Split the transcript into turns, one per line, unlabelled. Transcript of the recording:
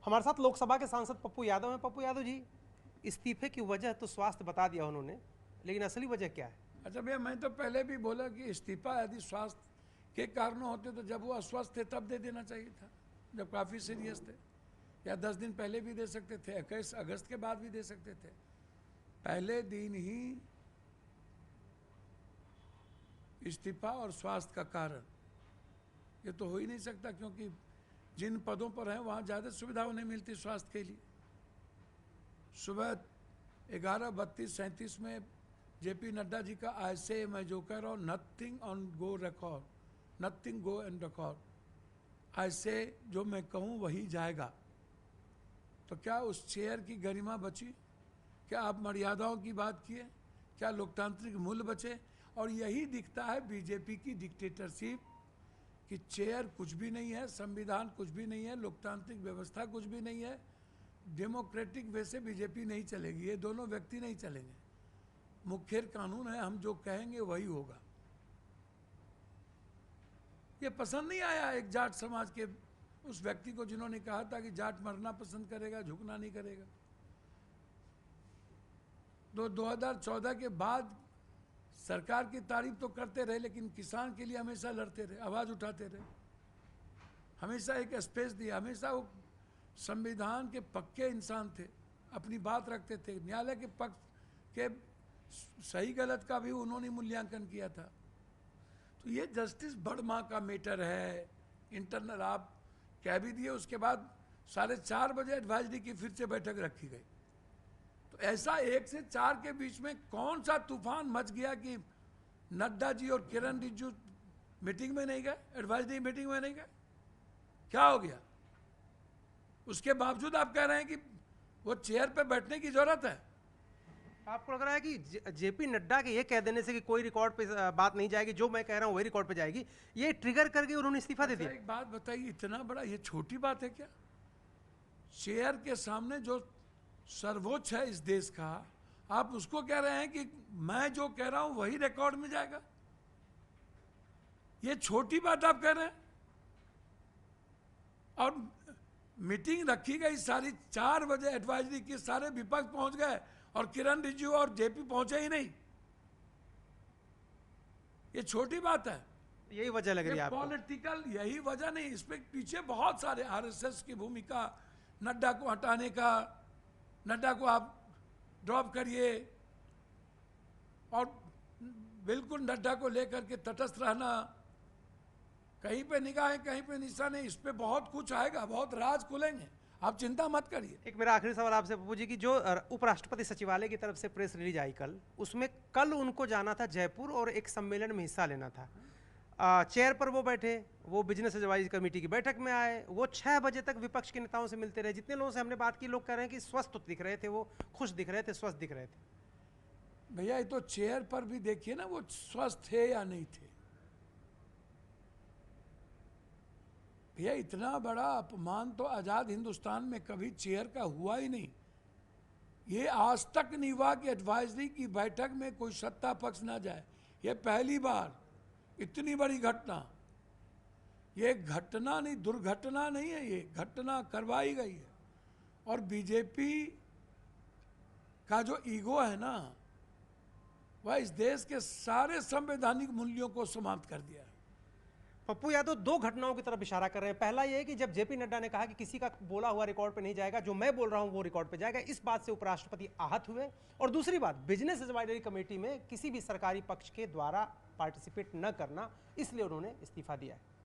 हमारे साथ लोकसभा के सांसद पप्पू यादव हैं। पप्पू यादव जी, इस्तीफे की वजह तो स्वास्थ्य बता दिया उन्होंने, लेकिन असली वजह क्या है?
अच्छा भैया, मैं तो पहले भी बोला कि इस्तीफा यदि स्वास्थ्य के कारण होते तो जब वो अस्वस्थ थे तब दे देना चाहिए था, जब काफ़ी सीरियस थे, या 10 दिन पहले भी दे सकते थे, 21 अगस्त के बाद भी दे सकते थे। पहले दिन ही इस्तीफा और स्वास्थ्य का कारण, ये तो हो ही नहीं सकता, क्योंकि जिन पदों पर हैं वहाँ ज़्यादा सुविधा उन्हें मिलती स्वास्थ्य के लिए। सुबह 11:32-37 में जेपी नड्डा जी का ऐसे, मैं जो कह रहा हूँ, nothing on go record, nothing go and record, ऐसे जो मैं कहूँ वही जाएगा। तो क्या उस चेयर की गरिमा बची? क्या आप मर्यादाओं की बात किए? क्या लोकतांत्रिक मूल्य बचे? और यही दिखता है बीजेपी की डिक्टेटरशिप, कि चेयर कुछ भी नहीं है, संविधान कुछ भी नहीं है, लोकतांत्रिक व्यवस्था कुछ भी नहीं है, डेमोक्रेटिक वे से बीजेपी नहीं चलेगी, ये दोनों व्यक्ति नहीं चलेंगे। मुखर कानून है, हम जो कहेंगे वही होगा। ये पसंद नहीं आया एक जाट समाज के उस व्यक्ति को जिन्होंने कहा था कि जाट मरना पसंद करेगा, झुकना नहीं करेगा। 2014 के बाद सरकार की तारीफ तो करते रहे, लेकिन किसान के लिए हमेशा लड़ते रहे, आवाज उठाते रहे, हमेशा एक स्पेस दिया, हमेशा वो संविधान के पक्के इंसान थे, अपनी बात रखते थे, न्यायालय के पक्ष के सही गलत का भी उन्होंने मूल्यांकन किया था। तो ये जस्टिस बर्मा का मैटर है, इंटरनल आप कह भी दिए। उसके बाद 4:30 बजे एडवाइजरी की फिर से बैठक रखी गई। तो ऐसा 1 से 4 के बीच में कौन सा तूफान मच गया कि नड्डा जी और किरण रिजिजू मीटिंग में नहीं गए, एडवाइजरी मीटिंग में नहीं गए? क्या हो गया? उसके बावजूद आप कह रहे हैं कि वो चेयर पे बैठने की जरूरत है।
आपको लग रहा है कि जेपी नड्डा के ये कह देने से कि कोई रिकॉर्ड पे बात नहीं जाएगी, जो मैं कह रहा हूं वही रिकॉर्ड पे जाएगी, ये ट्रिगर करके उन्होंने इस्तीफा दे दिया?
एक बात बताइए, इतना बड़ा ये छोटी बात है क्या? चेयर के सामने जो सर्वोच्च है इस देश का, आप उसको कह रहे हैं कि मैं जो कह रहा हूं वही रिकॉर्ड में जाएगा? ये छोटी बात आप कह रहे हैं। और मीटिंग रखी गई 4:30 बजे एडवाइजरी की, सारे विपक्ष पहुंच गए और किरण रिजिजू और जेपी पहुंचे ही नहीं। ये छोटी बात है?
यही वजह लग रही है आपको?
पॉलिटिकल यही वजह नहीं, इसमें पीछे बहुत सारे, आरएसएस की भूमिका, नड्डा को हटाने का, नड्डा को आप ड्रॉप करिए, और बिल्कुल नड्डा को लेकर के तटस्थ रहना, कहीं पे निगाहें कहीं पे निशाने, इस पे बहुत कुछ आएगा, बहुत राज खुलेंगे, आप चिंता मत करिए।
एक मेरा आखिरी सवाल आपसे पप्पू जी की, जो उपराष्ट्रपति सचिवालय की तरफ से प्रेस रिलीज आई कल, उसमें कल उनको जाना था जयपुर और एक सम्मेलन में हिस्सा लेना था। चेयर पर वो बैठे, वो बिजनेस एडवाइजरी कमेटी की बैठक में आए, वो 6 बजे तक विपक्ष के नेताओं से मिलते रहे। जितने लोगों से हमने बात की, लोग कह रहे हैं कि स्वस्थ तो दिख रहे थे, वो खुश दिख रहे थे, स्वस्थ दिख रहे थे।
भैया ये तो चेयर पर भी देखिए ना, वो स्वस्थ थे या नहीं थे। भैया इतना बड़ा अपमान तो आजाद हिंदुस्तान में कभी चेयर का हुआ ही नहीं। ये आज तक नहीं हुआ कि एडवाइजरी की बैठक में कोई सत्ता पक्ष ना जाए, ये पहली बार। इतनी बड़ी घटना, ये घटना नहीं, दुर्घटना नहीं है, ये घटना करवाई गई है। और बीजेपी का जो ईगो है ना, वह इस देश के सारे संवैधानिक मूल्यों को समाप्त कर दिया है।
पप्पू यादव 2 घटनाओं की तरफ इशारा कर रहे हैं। पहला यह है कि जब जेपी नड्डा ने कहा कि किसी का बोला हुआ रिकॉर्ड पे नहीं जाएगा, जो मैं बोल रहा हूं वो रिकॉर्ड पे जाएगा, इस बात से उपराष्ट्रपति आहत हुए। और दूसरी बात, बिजनेस एडवाइजरी कमेटी में किसी भी सरकारी पक्ष के द्वारा पार्टिसिपेट न करना, इसलिए उन्होंने इस्तीफा दिया है।